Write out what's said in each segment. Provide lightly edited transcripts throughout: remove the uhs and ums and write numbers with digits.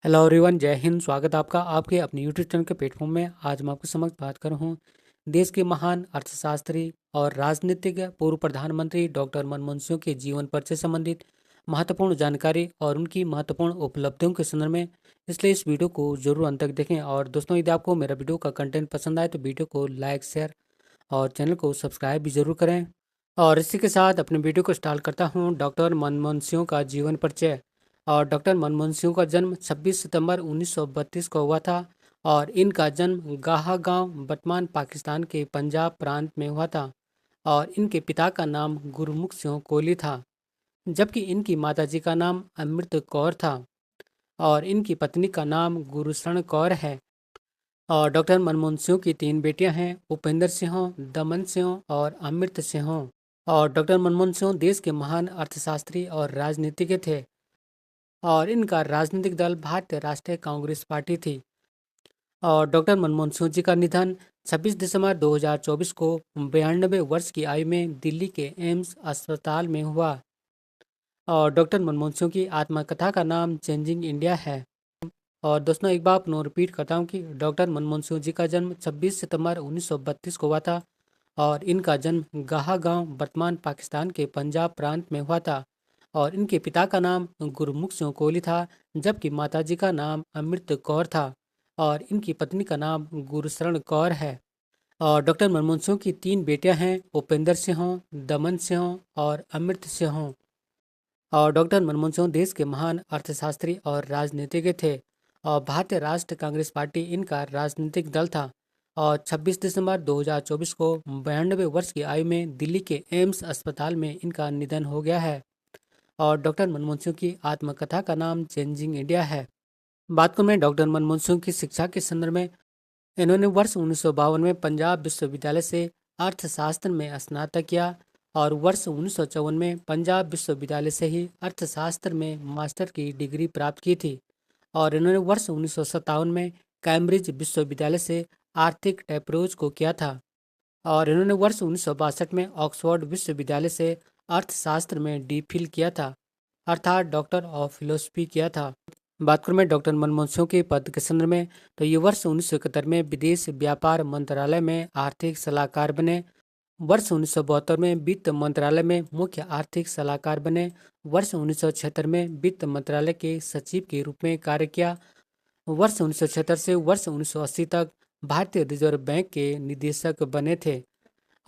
Hello everyone, जय हिंद। स्वागत है आपका आपके अपने यूट्यूब चैनल के प्लेटफॉर्म में। आज मैं आपके समक्ष बात कर रहा हूँ देश के महान अर्थशास्त्री और राजनीतिक पूर्व प्रधानमंत्री डॉक्टर मनमोहन सिंह के जीवन परिचय से संबंधित महत्वपूर्ण जानकारी और उनकी महत्वपूर्ण उपलब्धियों के संदर्भ में। इसलिए इस वीडियो को जरूर अंत तक देखें। और दोस्तों, यदि आपको मेरा वीडियो का कंटेंट पसंद आए तो वीडियो को लाइक, शेयर और चैनल को सब्सक्राइब भी जरूर करें। और इसी के साथ अपने वीडियो को स्टार्ट करता हूँ। डॉक्टर मनमोहन सिंह का जीवन परिचय। और डॉक्टर मनमोहन सिंह का जन्म 26 सितंबर 1932 को हुआ था। और इनका जन्म गाहा गांव, वर्तमान पाकिस्तान के पंजाब प्रांत में हुआ था। और इनके पिता का नाम गुरमुख सिंह कोहली था, जबकि इनकी माताजी का नाम अमृत कौर था। और इनकी पत्नी का नाम गुरुशरण कौर है। और डॉक्टर मनमोहन सिंह की तीन बेटियां हैं, उपेंद्र सिंह, दमन सिंह और अमृत सिंह। और डॉक्टर मनमोहन सिंह देश के महान अर्थशास्त्री और राजनीतिज्ञ थे। और इनका राजनीतिक दल भारतीय राष्ट्रीय कांग्रेस पार्टी थी। और डॉक्टर मनमोहन सिंह जी का निधन 26 दिसंबर 2024 को 92 वर्ष की आयु में दिल्ली के एम्स अस्पताल में हुआ। और डॉक्टर मनमोहन सिंह की आत्मकथा का नाम चेंजिंग इंडिया है। और दोस्तों, एक बार पुनः रिपीट करता हूँ कि डॉक्टर मनमोहन सिंह जी का जन्म 26 सितंबर 1932 को हुआ था। और इनका जन्म गाहा गांव, वर्तमान पाकिस्तान के पंजाब प्रांत में हुआ था। और इनके पिता का नाम गुरमुख सिंह कोहली था, जबकि माताजी का नाम अमृत कौर था। और इनकी पत्नी का नाम गुरशरण कौर है। और डॉक्टर मनमोहन सिंह की तीन बेटियां हैं, उपेंद्र सिंह, दमन सिंह और अमृत सिंह। और डॉक्टर मनमोहन सिंह देश के महान अर्थशास्त्री और राजनीतिज्ञ थे। और भारतीय राष्ट्रीय कांग्रेस पार्टी इनका राजनीतिक दल था। और 26 दिसंबर 2024 को 92 वर्ष की आयु में दिल्ली के एम्स अस्पताल में इनका निधन हो गया है। और डॉक्टर मनमोहन सिंह की आत्मकथा का नाम चेंजिंग इंडिया है। बात करूं मैं डॉक्टर मनमोहन सिंह की शिक्षा के संदर्भ में, इन्होंने वर्ष 1952 में पंजाब विश्वविद्यालय से अर्थशास्त्र में स्नातक किया। और वर्ष 1954 में पंजाब विश्वविद्यालय से ही अर्थशास्त्र में मास्टर की डिग्री प्राप्त की थी। और इन्होंने वर्ष 1957 में कैम्ब्रिज विश्वविद्यालय से आर्थिक टैप्रोज को किया था। और इन्होंने वर्ष 1962 में ऑक्सफोर्ड विश्वविद्यालय से अर्थशास्त्र में डीफिल किया था, अर्थात डॉक्टर ऑफ फिलोसफी किया था। बात करूं मैं डॉक्टर मनमोहन सिंह के पद के संदर्भ में, तो ये वर्ष 1971 में विदेश व्यापार मंत्रालय में आर्थिक सलाहकार बने। वर्ष 1972 में वित्त मंत्रालय में मुख्य आर्थिक सलाहकार बने। वर्ष 1976 में वित्त मंत्रालय के सचिव के रूप में कार्य किया। वर्ष 1976 से वर्ष 1980 तक भारतीय रिजर्व बैंक के निदेशक बने थे।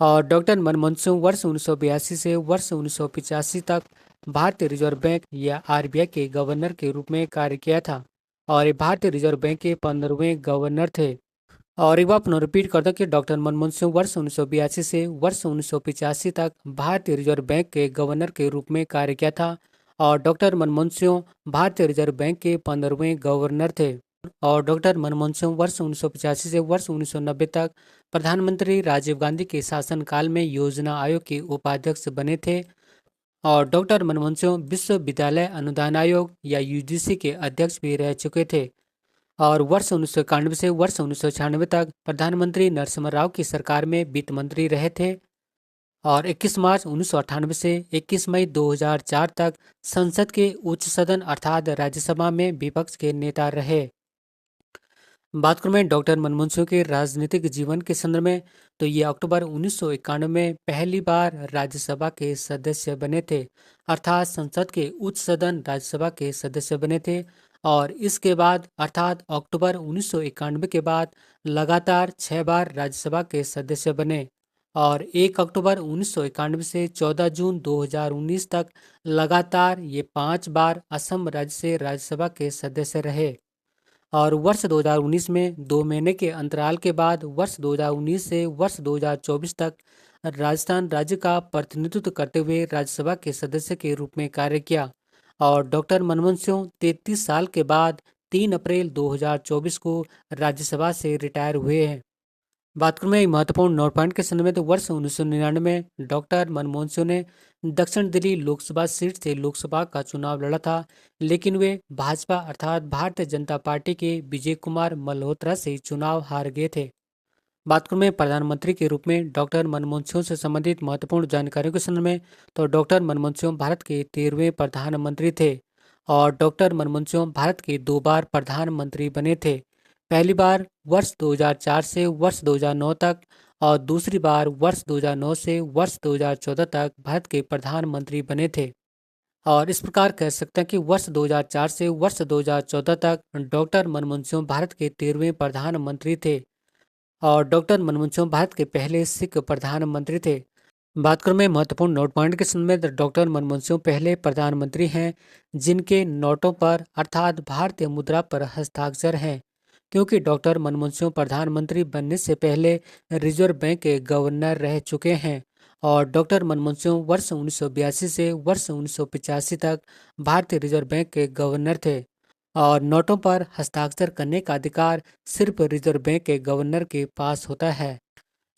और डॉक्टर मनमोहन सिंह वर्ष 1982 से वर्ष 1985 तक भारतीय रिजर्व बैंक या आरबीआई के गवर्नर के रूप में कार्य किया था। और ये भारतीय रिजर्व बैंक के 15वें गवर्नर थे। और एक बार पुनः रिपीट कर दूं कि डॉक्टर मनमोहन सिंह वर्ष 1982 से वर्ष 1985 तक भारतीय रिजर्व बैंक के गवर्नर के रूप में कार्य किया था। और डॉक्टर मनमोहन सिंह भारतीय रिजर्व बैंक के 15वें गवर्नर थे। और डॉक्टर मनमोहन सिंह वर्ष 1985 से वर्ष 1990 तक प्रधानमंत्री राजीव गांधी के शासनकाल में योजना आयोग के उपाध्यक्ष बने थे। और डॉक्टर मनमोहन सिंह विश्वविद्यालय अनुदान आयोग या यूजीसी के अध्यक्ष भी रह चुके थे। और वर्ष 1991 से वर्ष 1996 तक प्रधानमंत्री नरसिम्हा राव की सरकार में वित्त मंत्री रहे थे। और 21 मार्च 1998 से 21 मई 2004 तक संसद के उच्च सदन अर्थात राज्यसभा में विपक्ष के नेता रहे। बात करूं मैं डॉक्टर मनमोहन सिंह के राजनीतिक जीवन के संदर्भ में, तो ये अक्टूबर 1991 में पहली बार राज्यसभा के सदस्य बने थे, अर्थात संसद के उच्च सदन राज्यसभा के सदस्य बने थे। और इसके बाद अर्थात अक्टूबर 1991 के बाद लगातार 6 बार राज्यसभा के सदस्य बने। और 1 अक्टूबर 1991 से 14 जून 2019 तक लगातार ये 5 बार असम राज्य से राज्यसभा के सदस्य रहे। और वर्ष 2019 में 2 महीने के अंतराल के बाद वर्ष 2019 से वर्ष 2024 तक राजस्थान राज्य का प्रतिनिधित्व करते हुए राज्यसभा के सदस्य के रूप में कार्य किया। और डॉक्टर मनमोहन सिंह 33 साल के बाद 3 अप्रैल 2024 को राज्यसभा से रिटायर हुए हैं। बात करूं मैं एक महत्वपूर्ण नोट पॉइंट के संदर्भ में, तो वर्ष 1999 में डॉक्टर मनमोहन सिंह ने दक्षिण दिल्ली लोकसभा सीट से लोकसभा का चुनाव लड़ा था, लेकिन वे भाजपा अर्थात भारतीय जनता पार्टी के विजय कुमार मल्होत्रा से चुनाव हार गए थे। बात करूं मैं प्रधानमंत्री के रूप में डॉक्टर मनमोहन सिंह से संबंधित महत्वपूर्ण जानकारियों के संदर्भ में, तो डॉक्टर मनमोहन सिंह भारत के 13वें प्रधानमंत्री थे। और डॉक्टर मनमोहन सिंह भारत के 2 बार प्रधानमंत्री बने थे। पहली बार वर्ष 2004 से वर्ष 2009 तक और दूसरी बार वर्ष 2009 से वर्ष 2014 तक भारत के प्रधानमंत्री बने थे। और इस प्रकार कह सकते हैं कि वर्ष 2004 से वर्ष 2014 तक डॉक्टर मनमोहन सिंह भारत के 13वें प्रधानमंत्री थे। और डॉक्टर मनमोहन सिंह भारत के पहले सिख प्रधानमंत्री थे। बात करूं मैं महत्वपूर्ण नोट पॉइंट के संबंध में, तो डॉक्टर मनमोहन सिंह पहले प्रधानमंत्री हैं जिनके नोटों पर अर्थात भारतीय मुद्रा पर हस्ताक्षर हैं, क्योंकि डॉक्टर मनमोहन सिंह प्रधानमंत्री बनने से पहले रिजर्व बैंक के गवर्नर रह चुके हैं। और डॉक्टर मनमोहन सिंह वर्ष 1982 से वर्ष 1985 तक भारतीय रिजर्व बैंक के गवर्नर थे। और नोटों पर हस्ताक्षर करने का अधिकार सिर्फ रिजर्व बैंक के गवर्नर के पास होता है।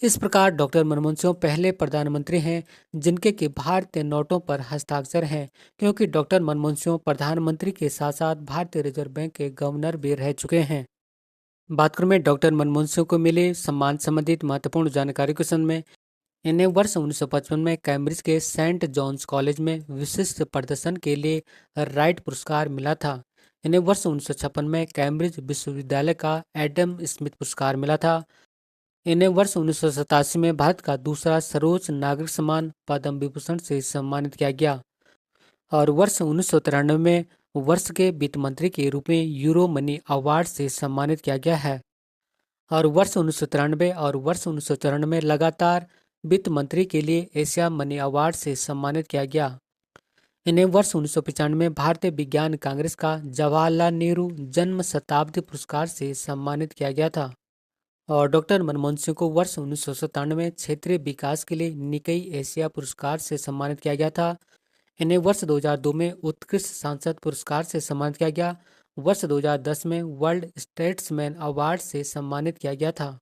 इस प्रकार डॉक्टर मनमोहन सिंह पहले प्रधानमंत्री हैं जिनके कि भारतीय नोटों पर हस्ताक्षर हैं, क्योंकि डॉक्टर मनमोहन सिंह प्रधानमंत्री के साथ साथ भारतीय रिजर्व बैंक के गवर्नर भी रह चुके हैं। बात करूं मैं डॉक्टर मनमोहन सिंह को मिले सम्मान संबंधित महत्वपूर्ण जानकारी के संबंध में, इन्हें वर्ष 1955 में कैम्ब्रिज के सेंट जॉन्स कॉलेज में विशिष्ट प्रदर्शन के लिए राइट पुरस्कार मिला था। इन्हें वर्ष 1956 में कैम्ब्रिज विश्वविद्यालय का एडम स्मिथ पुरस्कार मिला था। इन्हें वर्ष 1987 में भारत का दूसरा सर्वोच्च नागरिक सम्मान पद्म विभूषण से सम्मानित किया गया। और वर्ष 1993 में वर्ष के वित्त मंत्री के रूप में यूरो मनी अवार्ड से सम्मानित किया गया है। और वर्ष 1993 और वर्ष 1994 में लगातार वित्त मंत्री के लिए एशिया मनी अवार्ड से सम्मानित किया गया। इन्हें वर्ष 1995 में भारतीय विज्ञान कांग्रेस का जवाहरलाल नेहरू जन्म शताब्दी पुरस्कार से सम्मानित किया गया था। और डॉक्टर मनमोहन सिंह को वर्ष 1997 में क्षेत्रीय विकास के लिए निकई एशिया पुरस्कार से सम्मानित किया गया था। इन्हें वर्ष 2002 में उत्कृष्ट सांसद पुरस्कार से सम्मानित किया गया। वर्ष 2010 में वर्ल्ड स्टेट्समैन अवार्ड से सम्मानित किया गया था।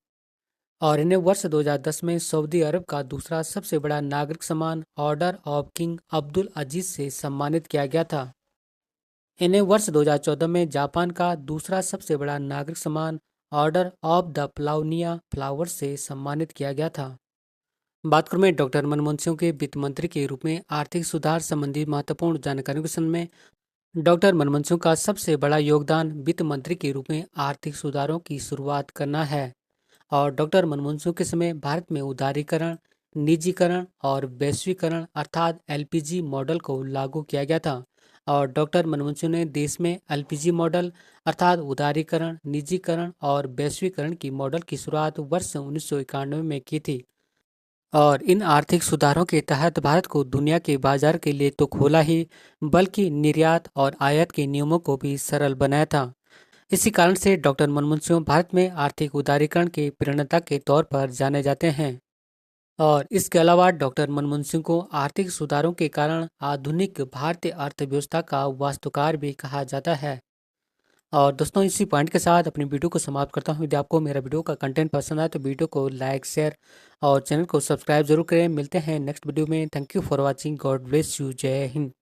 और इन्हें वर्ष 2010 में सऊदी अरब का दूसरा सबसे बड़ा नागरिक सम्मान ऑर्डर ऑफ किंग अब्दुल अजीज से सम्मानित किया गया था। इन्हें वर्ष 2014 में जापान का दूसरा सबसे बड़ा नागरिक सम्मान ऑर्डर ऑफ द प्लाउनिया फ्लावर से सम्मानित किया गया था। बात करूं मैं डॉक्टर मनमोहन सिंह के वित्त मंत्री के रूप में आर्थिक सुधार संबंधी महत्वपूर्ण जानकारियों के संबंध में, डॉक्टर मनमोहन सिंह का सबसे बड़ा योगदान वित्त मंत्री के रूप में आर्थिक सुधारों की शुरुआत करना है। और डॉक्टर मनमोहन सिंह के समय भारत में उदारीकरण, निजीकरण और वैश्वीकरण अर्थात एलपीजी मॉडल को लागू किया गया था। और डॉक्टर मनमोहन सिंह ने देश में एलपीजी मॉडल अर्थात उदारीकरण, निजीकरण और वैश्वीकरण की मॉडल की शुरुआत वर्ष 1991 में की थी। और इन आर्थिक सुधारों के तहत भारत को दुनिया के बाजार के लिए तो खोला ही, बल्कि निर्यात और आयात के नियमों को भी सरल बनाया था। इसी कारण से डॉक्टर मनमोहन सिंह भारत में आर्थिक उदारीकरण के प्रणेता के तौर पर जाने जाते हैं। और इसके अलावा डॉक्टर मनमोहन सिंह को आर्थिक सुधारों के कारण आधुनिक भारतीय अर्थव्यवस्था का वास्तुकार भी कहा जाता है। और दोस्तों, इसी पॉइंट के साथ अपनी वीडियो को समाप्त करता हूँ। यदि आपको मेरा वीडियो का कंटेंट पसंद आए तो वीडियो को लाइक, शेयर और चैनल को सब्सक्राइब जरूर करें। मिलते हैं नेक्स्ट वीडियो में। Thank you for watching. God bless you. जय हिंद।